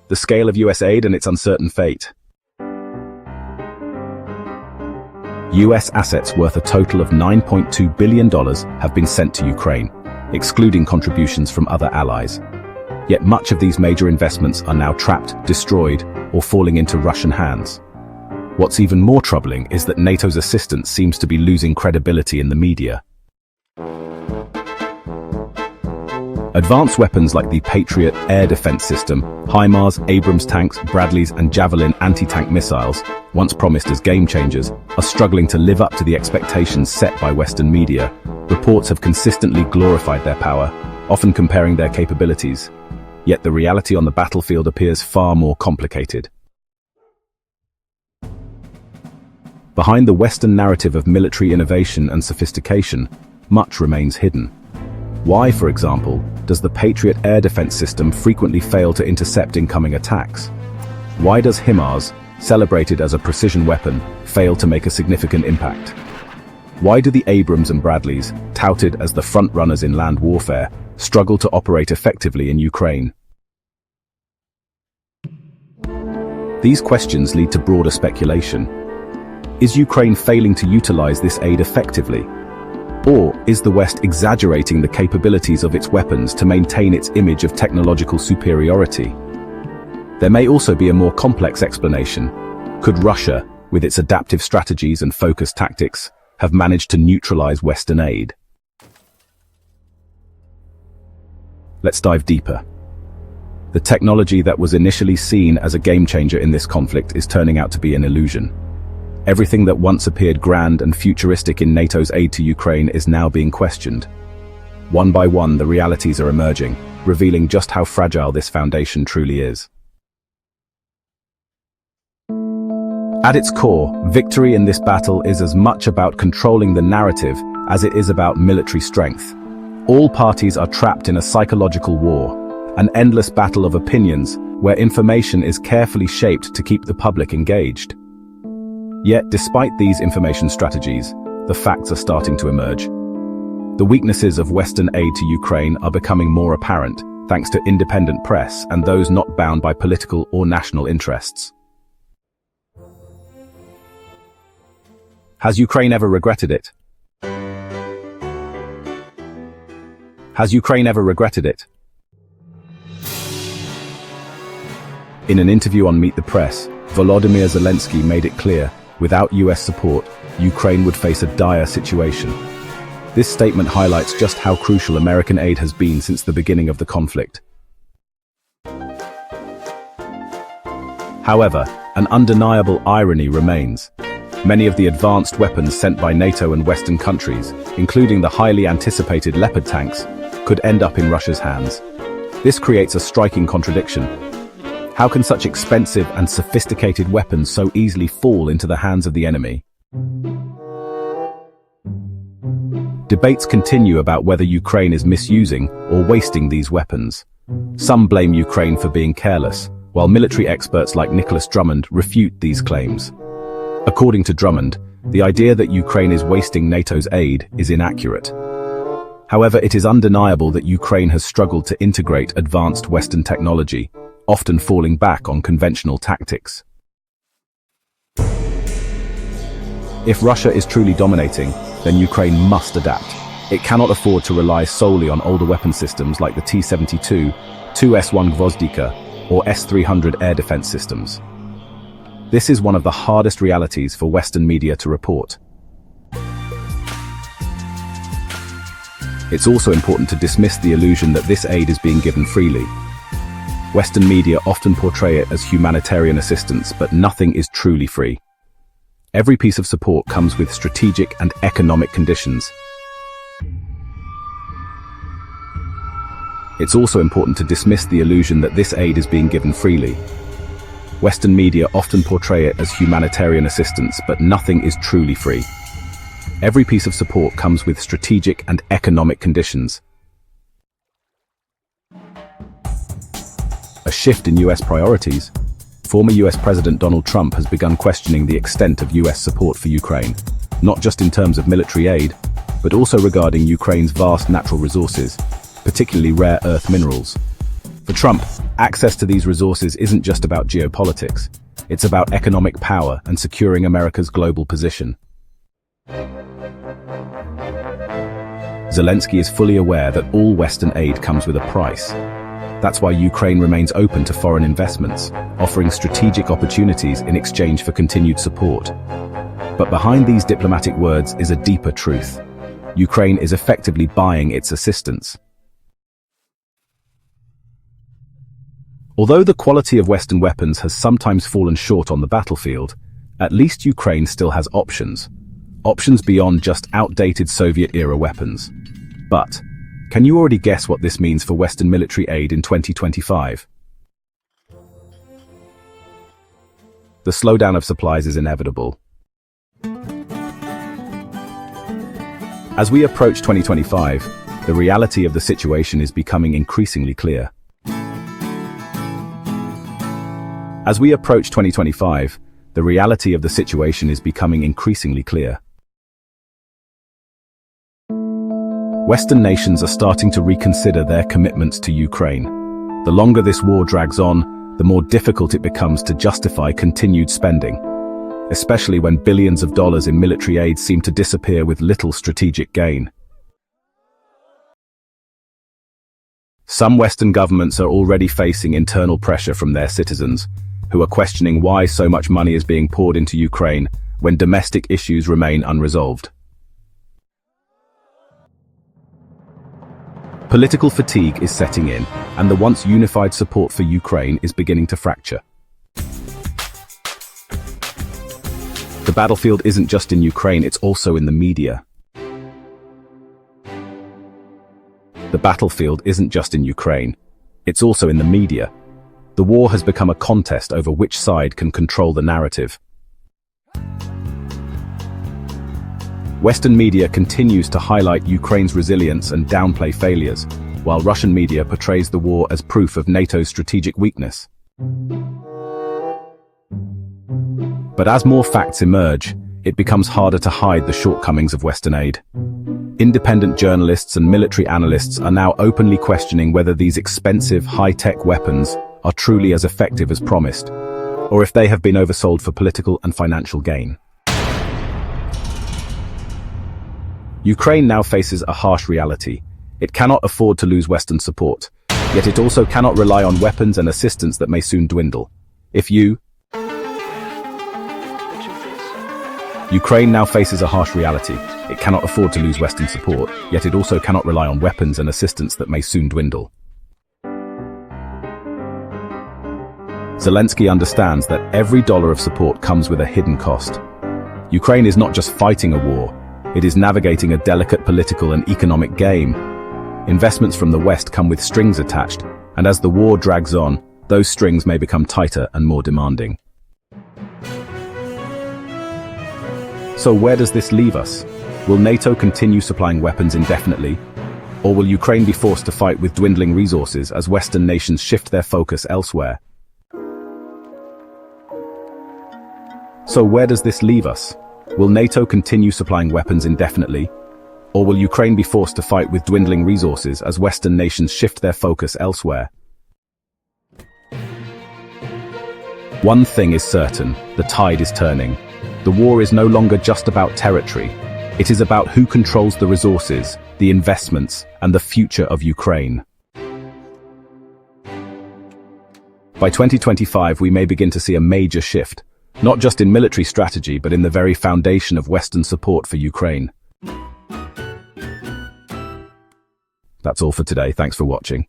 the scale of US aid and its uncertain fate. US assets worth a total of $9.2 billion have been sent to Ukraine, excluding contributions from other allies. Yet much of these major investments are now trapped, destroyed, or falling into Russian hands. What's even more troubling is that NATO's assistance seems to be losing credibility in the media. Advanced weapons like the Patriot air defense system, HIMARS, Abrams tanks, Bradleys and Javelin anti-tank missiles, once promised as game changers, are struggling to live up to the expectations set by Western media. Reports have consistently glorified their power, often comparing their capabilities. Yet the reality on the battlefield appears far more complicated. Behind the Western narrative of military innovation and sophistication, much remains hidden. Why, for example, does the Patriot air defense system frequently fail to intercept incoming attacks? Why does HIMARS, celebrated as a precision weapon, fail to make a significant impact? Why do the Abrams and Bradleys, touted as the front-runners in land warfare, struggle to operate effectively in Ukraine? These questions lead to broader speculation. Is Ukraine failing to utilize this aid effectively? Or is the West exaggerating the capabilities of its weapons to maintain its image of technological superiority? There may also be a more complex explanation. Could Russia, with its adaptive strategies and focused tactics, have managed to neutralize Western aid? Let's dive deeper. The technology that was initially seen as a game-changer in this conflict is turning out to be an illusion. Everything that once appeared grand and futuristic in NATO's aid to Ukraine is now being questioned. One by one, the realities are emerging, revealing just how fragile this foundation truly is. At its core, victory in this battle is as much about controlling the narrative as it is about military strength. All parties are trapped in a psychological war, an endless battle of opinions where information is carefully shaped to keep the public engaged. Yet, despite these information strategies, the facts are starting to emerge. The weaknesses of Western aid to Ukraine are becoming more apparent, thanks to independent press and those not bound by political or national interests. Has Ukraine ever regretted it? Has Ukraine ever regretted it? In an interview on Meet the Press, Volodymyr Zelensky made it clear, without US support, Ukraine would face a dire situation. This statement highlights just how crucial American aid has been since the beginning of the conflict. However, an undeniable irony remains. Many of the advanced weapons sent by NATO and Western countries, including the highly anticipated Leopard tanks, could end up in Russia's hands. This creates a striking contradiction. How can such expensive and sophisticated weapons so easily fall into the hands of the enemy? Debates continue about whether Ukraine is misusing or wasting these weapons. Some blame Ukraine for being careless, while military experts like Nicholas Drummond refute these claims. According to Drummond, the idea that Ukraine is wasting NATO's aid is inaccurate. However, it is undeniable that Ukraine has struggled to integrate advanced Western technology, often falling back on conventional tactics. If Russia is truly dominating, then Ukraine must adapt. It cannot afford to rely solely on older weapon systems like the T-72, 2S-1 Gvozdika, or S-300 air defense systems. This is one of the hardest realities for Western media to report. It's also important to dismiss the illusion that this aid is being given freely. Western media often portray it as humanitarian assistance, but nothing is truly free. Every piece of support comes with strategic and economic conditions. It's also important to dismiss the illusion that this aid is being given freely. Western media often portray it as humanitarian assistance, but nothing is truly free. Every piece of support comes with strategic and economic conditions. A shift in US priorities. Former US President Donald Trump has begun questioning the extent of US support for Ukraine, not just in terms of military aid, but also regarding Ukraine's vast natural resources, particularly rare earth minerals. For Trump, access to these resources isn't just about geopolitics. It's about economic power and securing America's global position. Zelensky is fully aware that all Western aid comes with a price. That's why Ukraine remains open to foreign investments, offering strategic opportunities in exchange for continued support. But behind these diplomatic words is a deeper truth. Ukraine is effectively buying its assistance. Although the quality of Western weapons has sometimes fallen short on the battlefield, at least Ukraine still has options. Options beyond just outdated Soviet-era weapons. But, can you already guess what this means for Western military aid in 2025? The slowdown of supplies is inevitable. As we approach 2025, the reality of the situation is becoming increasingly clear. As we approach 2025, the reality of the situation is becoming increasingly clear. Western nations are starting to reconsider their commitments to Ukraine. The longer this war drags on, the more difficult it becomes to justify continued spending, especially when billions of dollars in military aid seem to disappear with little strategic gain. Some Western governments are already facing internal pressure from their citizens, who are questioning why so much money is being poured into Ukraine when domestic issues remain unresolved. Political fatigue is setting in, and the once unified support for Ukraine is beginning to fracture. The battlefield isn't just in Ukraine, it's also in the media. The battlefield isn't just in Ukraine, it's also in the media. The war has become a contest over which side can control the narrative. Western media continues to highlight Ukraine's resilience and downplay failures, while Russian media portrays the war as proof of NATO's strategic weakness. But as more facts emerge, it becomes harder to hide the shortcomings of Western aid. Independent journalists and military analysts are now openly questioning whether these expensive, high-tech weapons are truly as effective as promised, or if they have been oversold for political and financial gain. Ukraine now faces a harsh reality. It cannot afford to lose Western support, yet it also cannot rely on weapons and assistance that may soon dwindle. Ukraine now faces a harsh reality. It cannot afford to lose Western support, yet it also cannot rely on weapons and assistance that may soon dwindle. Zelensky understands that every dollar of support comes with a hidden cost. Ukraine is not just fighting a war, it is navigating a delicate political and economic game. Investments from the West come with strings attached, and as the war drags on, those strings may become tighter and more demanding. So where does this leave us? Will NATO continue supplying weapons indefinitely? Or will Ukraine be forced to fight with dwindling resources as Western nations shift their focus elsewhere? So where does this leave us? Will NATO continue supplying weapons indefinitely? Or will Ukraine be forced to fight with dwindling resources as Western nations shift their focus elsewhere? One thing is certain, the tide is turning. The war is no longer just about territory. It is about who controls the resources, the investments, and the future of Ukraine. By 2025, we may begin to see a major shift, not just in military strategy, but in the very foundation of Western support for Ukraine. That's all for today. Thanks for watching.